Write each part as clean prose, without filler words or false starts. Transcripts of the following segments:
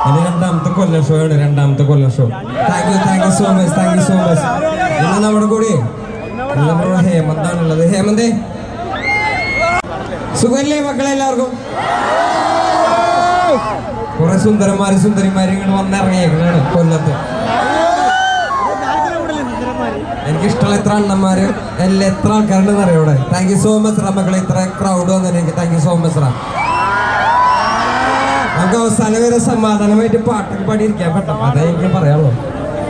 എന്റെ രണ്ടാമത്തെ കൊല്ലം ഷോ ആണ്, രണ്ടാമത്തെ Kollam show. Thank you so much. ഇന്ന് നമ്മുടെ കൂടെ ഹേമന്താണുള്ളത്. ഹേമന്തേ, സുഖല്ലേ മക്കളെ? എല്ലാവർക്കും കുറെ സുന്ദരന്മാരും സുന്ദരിമാരും ഇങ്ങോട്ട് വന്നിറങ്ങിയേക്കാണ് കൊല്ലത്ത്. എനിക്ക് ഇഷ്ടമുള്ള എത്ര അണ്ണന്മാര് എത്ര ആൾക്കാരുണ്ടെന്ന് അറിയാം ഇവിടെ. താങ്ക് യു സോ മച്ച് റാ മക്കളെ, ഇത്ര ക്രൗഡ് വന്നതിന് എനിക്ക് താങ്ക് യു സോ മച്ച് റാ. നമുക്ക് അവസാനം വരെ സമാധാനമായിട്ട് പാട്ടൊക്കെ പാടിയിരിക്കാൻ പറ്റും, അതേ എനിക്ക് പറയാനുള്ളൂ.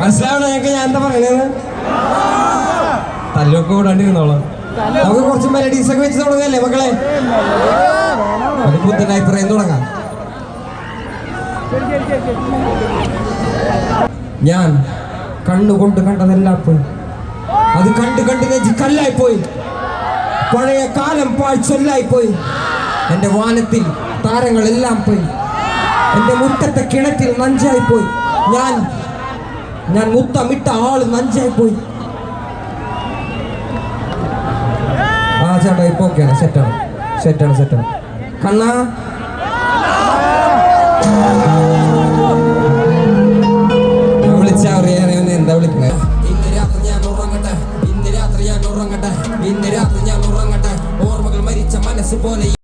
മനസ്സിലാവണോ ഞങ്ങൾക്ക് ഞാൻ എന്താ പറയണത്? തല്ലൊക്കെ കൂടാണ്ടിരുന്നോളാം. നമുക്ക് കുറച്ച് മെലഡീസ് ഒക്കെ വെച്ച് തുടങ്ങല്ലേ മക്കളെ? ഒരു പുത്തൻ അഭിപ്രായം തുടങ്ങാം. ഞാൻ കണ്ണുകൊണ്ട് കണ്ടതെല്ലാം പോയി, അത് കണ്ട് നെഞ്ചി കല്ലായിപ്പോയി. പഴയ കാലം പാഴ്ചൊല്ലായിപ്പോയി. എൻ്റെ വാനത്തിൽ താരങ്ങളെല്ലാം പോയി, എൻ്റെ മുറ്റത്തെ കിണറ്റിൽ നഞ്ചായിപ്പോയി. ഞാൻ മുത്തമിട്ട ആള് നഞ്ചായിപ്പോയി. ആ ചേട്ടാ ഇപ്പൊ ഓക്കെയാണ്, സെറ്റാണ്. കണ്ണാ വിളിച്ചാ അറിയാൻ എന്താ വിളിക്കുന്നത്? ഇന്ന് രാത്രി ഞാൻ ഉറങ്ങട്ടെ, ഓർമ്മകൾ മരിച്ച മനസ്സ് പോലെ.